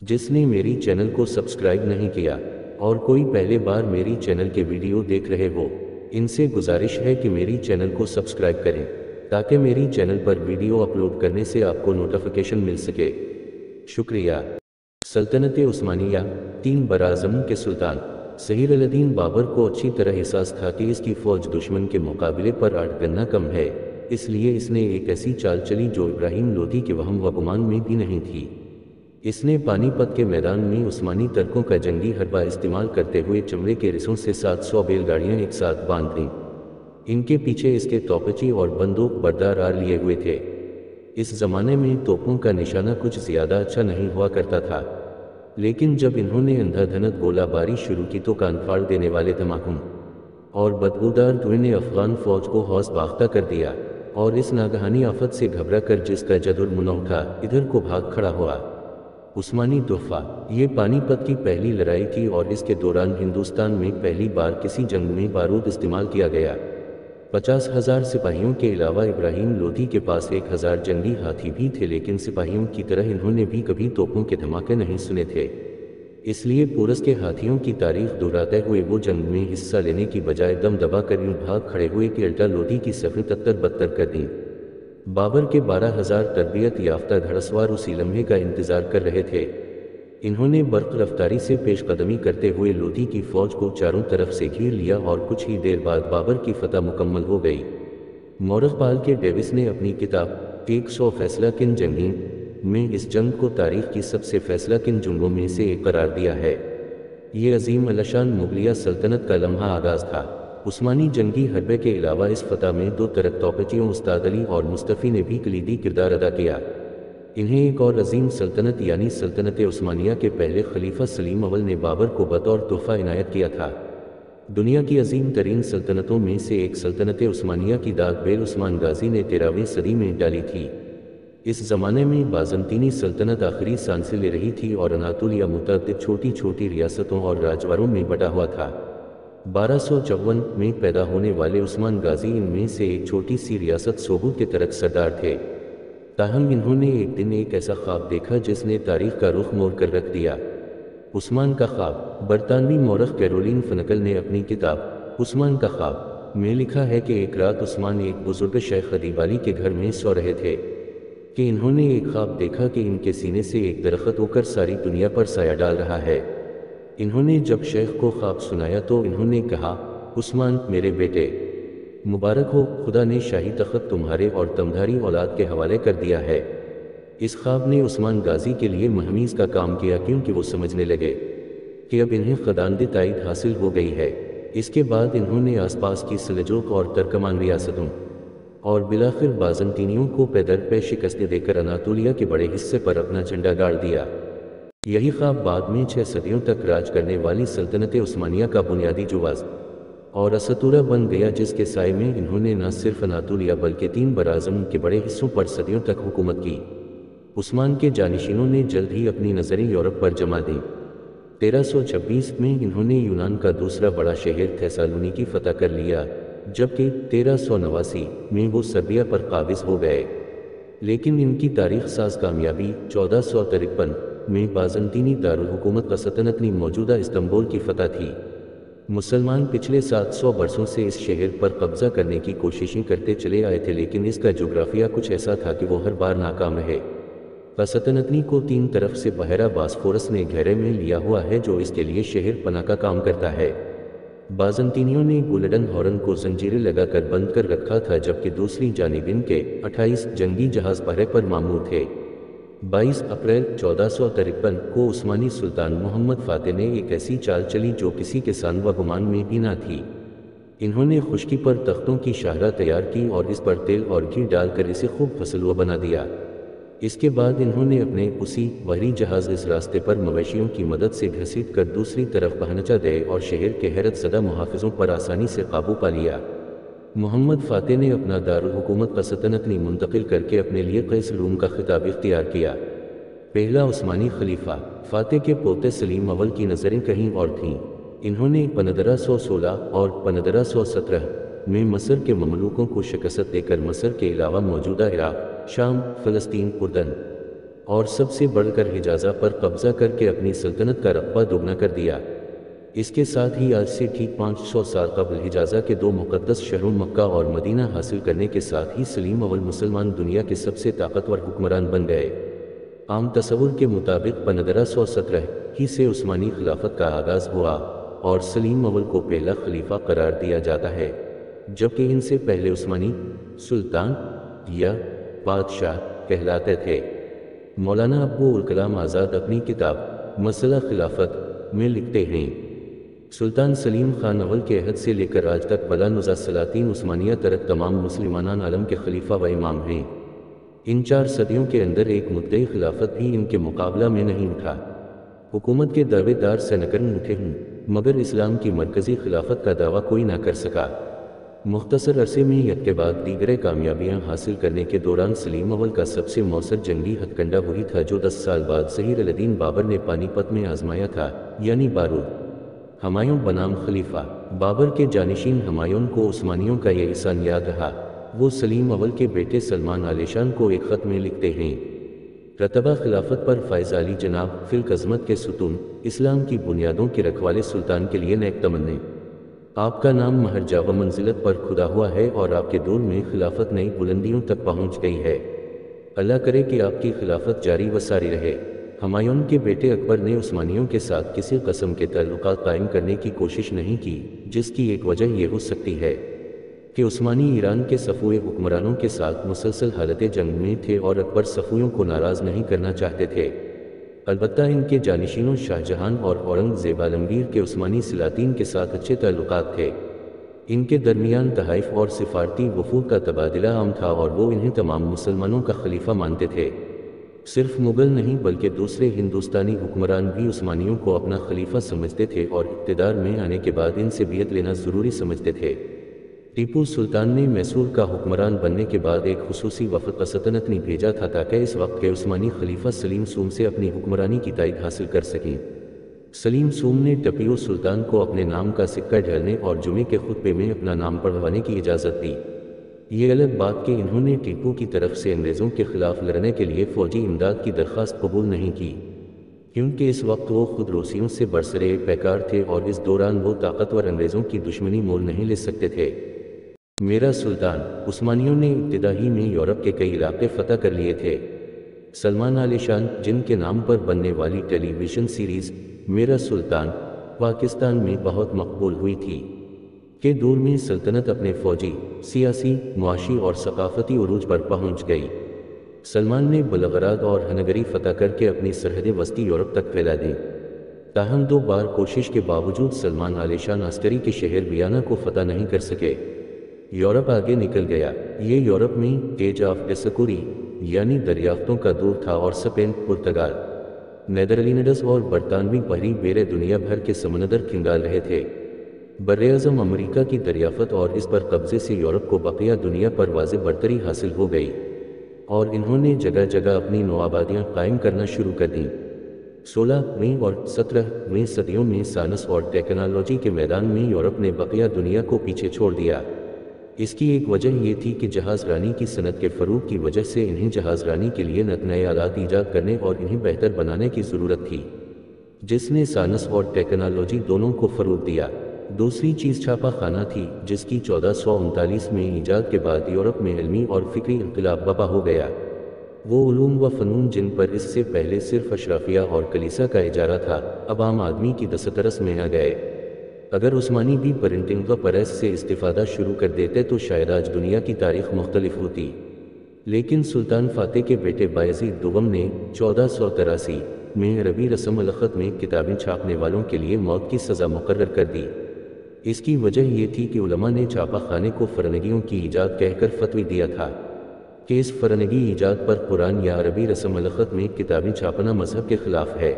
جس نے میری چینل کو سبسکرائب نہیں کیا اور کوئی پہلے بار میری چینل کے ویڈیو دیکھ رہے ہو، ان سے گزارش ہے کہ میری چینل کو سبسکرائب کریں تاکہ میری چینل پر ویڈیو اپلوڈ کرنے سے آپ کو نوٹیفیکیشن مل سکے۔ شکریہ۔ سلطنت عثمانیہ، 3 براعظموں کے سلطان۔ سہیل الدین بابر کو اچھی طرح احساس تھا کہ اس کی فوج دشمن کے مقابلے پر 8 گنا کم ہے، اس لیے اس نے ایک ایسی چال چلی جو ابراہیم لودھی کے وہم و گمان میں بھی نہیں تھی۔ اس نے پانی پت کے میدان میں عثمانی ترکوں کا جنگی حربہ استعمال کرتے ہوئے چمڑے کے رسوں سے 700 بیل گاڑیاں ایک ساتھ باندھ دیں۔ ان کے پیچھے اس کے توپچی اور بندوق بردار آر لیے ہوئے تھے۔ اس زمانے میں توپوں کا نشانہ کچھ زیادہ اچھا نہیں ہوا کرتا تھا، لیکن جب انہوں نے اندھا دھند گولہ باری شروع کی تو کان پھاڑ دینے والے دھماکوں اور بدبودار دھوئیں نے افغان فوج کو ہوش باختہ کر دیا، اور اس ناگہانی آفت سے گھبرا کر جس کا جد المنع تھا ادھر کو بھاگ کھڑا ہوا۔ عثمانی تحفہ۔ یہ پانی پت کی پہلی لڑائی تھی اور اس کے دوران ہندوستان میں پہلی بار کسی جنگ میں بارود استعمال کیا گیا۔ 50,000 سپاہیوں کے علاوہ ابراہیم لودھی کے پاس 1,000 جنگی ہاتھی بھی تھے، لیکن سپاہیوں کی طرح انہوں نے بھی کبھی توپوں کے دھماکے نہیں سنے تھے۔ اس لیے پورس کے ہاتھیوں کی تاریخ دہراتے ہوئے وہ جنگ میں حصہ لینے کی بجائے دم دبا کر یوں بھاگ کھڑے ہوئے کہ الٹا لودھی کی صفیں تتر بتر کر دیں۔ بابر کے 12,000 تربیت یافتہ گھڑسوار اسی لمحے کا انتظار کر رہے تھے۔ انہوں نے برق رفتاری سے پیش قدمی کرتے ہوئے لودھی کی فوج کو چاروں طرف سے گھیر لیا اور کچھ ہی دیر بعد بابر کی فتح مکمل ہو گئی۔ مورخ پال کے ڈیوس نے اپنی کتاب 100 فیصلہ کن جنگیں میں اس جنگ کو تاریخ کی سب سے فیصلہ کن جنگوں میں سے ایک قرار دیا ہے۔ یہ عظیم الشان مغلیہ سلطنت کا لمحہ آغاز تھا۔ عثمانی جنگی حربے کے علاوہ اس فتح میں 2 ترک توپچیوں استاد علی اور مصطفی نے بھی کلیدی کردار ادا کیا۔ انہیں ایک اور عظیم سلطنت یعنی سلطنت عثمانیہ کے پہلے خلیفہ سلیم اول نے بابر کو بطور تحفہ عنایت کیا تھا۔ دنیا کی عظیم ترین سلطنتوں میں سے ایک سلطنت عثمانیہ کی داغ بیل عثمان غازی نے 13ویں صدی میں ڈالی تھی۔ اس زمانے میں بازنطینی سلطنت آخری سانسیں لے رہی تھی اور اناطولیہ متعدد چھوٹی چھوٹی ریاستوں اور راجواروں میں بٹا ہوا تھا۔ 1254 میں پیدا ہونے والے عثمان غازی ان میں سے ایک چھوٹی سی ریاست سوگوت کے ترک سردار تھے۔ تاہم انہوں نے ایک دن ایک ایسا خواب دیکھا جس نے تاریخ کا رخ موڑ کر رکھ دیا۔ عثمان کا خواب۔ برطانوی مورخ کیرولین فنکل نے اپنی کتاب عثمان کا خواب میں لکھا ہے کہ ایک رات عثمان ایک بزرگ شیخ ادیب کے گھر میں سو رہے تھے کہ انہوں نے ایک خواب دیکھا کہ ان کے سینے سے ایک درخت ہو کر ساری دنیا پر سایہ ڈال رہا ہے۔ انہوں نے جب شیخ کو خواب سنایا تو انہوں نے کہا، عثمان میرے بیٹے، مبارک ہو، خدا نے شاہی تخت تمہارے اور تمہاری اولاد کے حوالے کر دیا ہے۔ اس خواب نے عثمان غازی کے لیے مہمیز کا کام کیا، کیونکہ وہ سمجھنے لگے کہ اب انہیں خداوندی تائید حاصل ہو گئی ہے۔ اس کے بعد انہوں نے آس پاس کی سلجوق اور ترکمان ریاستوں اور بالآخر بازنطینیوں کو پے در پے شکستیں دے کر اناطولیہ کے بڑے حصے پر اپنا جھنڈا گاڑ دیا۔ یہی خواب بعد میں 6 صدیوں تک راج کرنے والی سلطنت عثمانیہ کا بنیادی جواز اور اسطورہ بن گیا، جس کے سائے میں انہوں نے نہ صرف اناطولیہ بلکہ 3 براعظموں کے بڑے حصوں پر صدیوں تک حکومت کی۔ عثمان کے جانشینوں نے جلد ہی اپنی نظریں یورپ پر جما دیں۔ 1326 میں انہوں نے یونان کا دوسرا بڑا شہر تھیسالونیکی فتح کر لیا، جبکہ 1389 میں وہ سربیا پر قابض ہو گئے۔ لیکن ان کی تاریخ ساز کامیابی 1453 میں بازنطینی دارالحکومت قسطنطنی موجودہ استنبول کی فتح تھی۔ مسلمان پچھلے 700 برسوں سے اس شہر پر قبضہ کرنے کی کوششیں کرتے چلے آئے تھے، لیکن اس کا جغرافیہ کچھ ایسا تھا کہ وہ ہر بار ناکام رہے۔ قسطنطنی کو 3 طرف سے بحیرہ باسفورس نے گھیرے میں لیا ہوا ہے، جو اس کے لیے شہر پناہ کا کام کرتا ہے۔ بازنطینیوں نے گولڈن ہارن کو زنجیریں لگا کر بند کر رکھا تھا، جبکہ دوسری جانب ان کے 28 جنگی جہاز بحر پر معمور تھے۔ 22 اپریل 1453 کو عثمانی سلطان محمد فاتح نے ایک ایسی چال چلی جو کسی کے سان و گمان میں بھی نہ تھی۔ انہوں نے خشکی پر تختوں کی شاہراہ تیار کی اور اس پر تیل اور گھی ڈال کر اسے خوب فسلوا بنا دیا۔ اس کے بعد انہوں نے اپنے اسی بحری جہاز اس راستے پر مویشیوں کی مدد سے گھسیٹ کر دوسری طرف پہنچا دے اور شہر کے حیرت زدہ محافظوں پر آسانی سے قابو پا لیا۔ محمد فاتح نے اپنا دارالحکومت قسطنطنی منتقل کر کے اپنے لیے قیصر روم کا خطاب اختیار کیا۔ پہلا عثمانی خلیفہ فاتح کے پوتے سلیم اول کی نظریں کہیں اور تھیں۔ انہوں نے 1516 اور 1517 میں مصر کے مملوکوں کو شکست دے کر مصر کے علاوہ موجودہ عراق، شام، فلسطین، اردن اور سب سے بڑھ کر حجازہ پر قبضہ کر کے اپنی سلطنت کا رقبہ دوگنا کر دیا۔ اس کے ساتھ ہی آج سے ٹھیک 500 سال قبل حجازہ کے دو مقدس شہروں مکہ اور مدینہ حاصل کرنے کے ساتھ ہی سلیم اول مسلمان دنیا کے سب سے طاقتور حکمران بن گئے۔ عام تصور کے مطابق 1517 ہی سے عثمانی خلافت کا آغاز ہوا اور سلیم اول کو پہلا خلیفہ قرار دیا جاتا ہے، جبکہ ان سے پہلے عثمانی سلطان یا بادشاہ کہلاتے تھے۔ مولانا ابو الکلام آزاد اپنی کتاب مسئلہ خلافت میں لکھتے ہیں، سلطان سلیم خان اول کے عہد سے لے کر آج تک بلا نزاع سلاطین عثمانیہ ترک تمام مسلمان عالم کے خلیفہ و امام ہیں۔ ان 4 صدیوں کے اندر ایک مدعی خلافت بھی ان کے مقابلہ میں نہیں اٹھا۔ حکومت کے دعوے دار سینکڑوں اٹھے ہوں مگر اسلام کی مرکزی خلافت کا دعویٰ کوئی نہ کر سکا۔ مختصر عرصے میں یک کے بعد دیگر کامیابیاں حاصل کرنے کے دوران سلیم اول کا سب سے مؤثر جنگی ہتھ کنڈہ وہی تھا جو 10 سال بعد ظہیر الدین بابر نے پانی پت میں آزمایا تھا، یعنی بارود۔ ہمایوں بنام خلیفہ بابر کے جانشین ہمایوں کو عثمانیوں کا یہ احسان یاد رہا۔ وہ سلیم اول کے بیٹے سلمان عالیہ شان کو ایک خط میں لکھتے ہیں، رتبہ خلافت پر فائز علی جناب فی العظمت کے ستون، اسلام کی بنیادوں کے رکھوالے سلطان کے لیے نیک تمنے۔ آپ کا نام مہرجہ و منزلت پر کھدا ہوا ہے اور آپ کے دور میں خلافت نئی بلندیوں تک پہنچ گئی ہے۔ اللہ کرے کہ آپ کی خلافت جاری و ساری رہے۔ ہمایوں کے بیٹے اکبر نے عثمانیوں کے ساتھ کسی قسم کے تعلقات قائم کرنے کی کوشش نہیں کی، جس کی ایک وجہ یہ ہو سکتی ہے کہ عثمانی ایران کے صفوی حکمرانوں کے ساتھ مسلسل حالت جنگ میں تھے اور اکبر صفویوں کو ناراض نہیں کرنا چاہتے تھے۔ البتہ ان کے جانشینوں شاہ جہان اور اورنگ زیب عالمگیر کے عثمانی سلاطین کے ساتھ اچھے تعلقات تھے۔ ان کے درمیان تحائف اور سفارتی وفود کا تبادلہ عام تھا اور وہ انہیں تمام مسلمانوں کا خلیفہ مانتے تھے۔ صرف مغل نہیں بلکہ دوسرے ہندوستانی حکمران بھی عثمانیوں کو اپنا خلیفہ سمجھتے تھے اور اقتدار میں آنے کے بعد ان سے بیعت لینا ضروری سمجھتے تھے۔ ٹیپو سلطان نے میسور کا حکمران بننے کے بعد ایک خصوصی وفد سلطنت نے بھیجا تھا تاکہ اس وقت کے عثمانی خلیفہ سلیم سوم سے اپنی حکمرانی کی تائید حاصل کر سکیں۔ سلیم سوم نے ٹیپو سلطان کو اپنے نام کا سکہ ڈھالنے اور جمعے کے خطبے میں اپنا نام پڑھوانے کی اجازت دی۔ یہ الگ بات کہ انہوں نے ٹیپو کی طرف سے انگریزوں کے خلاف لڑنے کے لیے فوجی امداد کی درخواست قبول نہیں کی، کیونکہ اس وقت وہ خود روسیوں سے برسرے پیکار تھے اور اس دوران وہ طاقتور انگریزوں کی دشمنی مول نہیں لے سکتے تھے۔ میرا سلطان عثمانیوں نے ابتدا ہی میں یورپ کے کئی علاقے فتح کر لیے تھے۔ سلمان عالیہ شان، جن کے نام پر بننے والی ٹیلی ویژن سیریز میرا سلطان پاکستان میں بہت مقبول ہوئی تھی، کے دور میں سلطنت اپنے فوجی، سیاسی، معاشی اور ثقافتی عروج پر پہنچ گئی۔ سلمان نے بلغراد اور ہنگری فتح کر کے اپنی سرحدیں وسطی یورپ تک پھیلا دیں، تاہم 2 بار کوشش کے باوجود سلمان عالیہ شان آسٹری کے شہر ویانا کو فتح نہیں کر سکے۔ یورپ آگے نکل گیا۔ یہ یورپ میں ایج آف ڈسکوری یعنی دریافتوں کا دور تھا اور اسپین، پرتگال، نیدرلینڈز اور برطانوی بحری بیر دنیا بھر کے سمندر کھنگال رہے تھے۔ براعظم امریکہ کی دریافت اور اس پر قبضے سے یورپ کو بقیہ دنیا پر واضح برتری حاصل ہو گئی اور انہوں نے جگہ جگہ اپنی نوآبادیاں قائم کرنا شروع کر دیں۔ 16ویں اور 17ویں صدیوں میں سائنس اور ٹیکنالوجی کے میدان میں یورپ نے بقیہ دنیا کو پیچھے چھوڑ دیا۔ اس کی ایک وجہ یہ تھی کہ جہاز رانی کی صنعت کے فروغ کی وجہ سے انہیں جہاز رانی کے لیے نئے آلات ایجاد کرنے اور انہیں بہتر بنانے کی ضرورت تھی، جس نے سائنس اور ٹیکنالوجی دونوں کو فروغ دیا۔ دوسری چیز چھاپا خانہ تھی، جس کی 1439 میں ایجاد کے بعد یورپ میں علمی اور فکری انقلاب برپا ہو گیا۔ وہ علوم و فنون جن پر اس سے پہلے صرف اشرافیہ اور کلیسا کا اجارہ تھا، اب عام آدمی کی دسترس میں آ گئے۔ اگر عثمانی بھی پرنٹنگ و پریس سے استفادہ شروع کر دیتے تو شاید آج دنیا کی تاریخ مختلف ہوتی، لیکن سلطان فاتح کے بیٹے بایزید دوم نے 1483 میں عربی رسم الخط میں کتابیں چھاپنے والوں کے لیے موت کی سزا مقرر کر دی۔ اس کی وجہ یہ تھی کہ علماء نے چھاپا خانے کو فرنگیوں کی ایجاد کہہ کر فتوی دیا تھا کہ اس فرنگی ایجاد پر قرآن یا عربی رسم الخط میں کتابیں چھاپنا مذہب کے خلاف ہے۔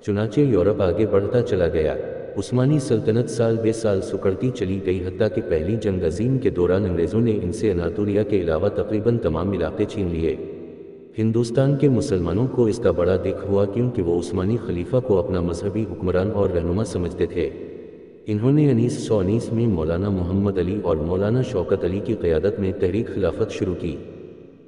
چنانچہ یورپ آگے بڑھتا چلا گیا۔ عثمانی سلطنت سال بے سال سکڑتی چلی گئی، حتیٰ کہ پہلی جنگ عظیم کے دوران انگریزوں نے ان سے اناطولیہ کے علاوہ تقریباً تمام علاقے چھین لیے۔ ہندوستان کے مسلمانوں کو اس کا بڑا دکھ ہوا کیونکہ وہ عثمانی خلیفہ کو اپنا مذہبی حکمران اور رہنما سمجھتے تھے۔ انہوں نے 1919 میں مولانا محمد علی اور مولانا شوکت علی کی قیادت میں تحریک خلافت شروع کی۔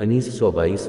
1922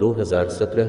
2017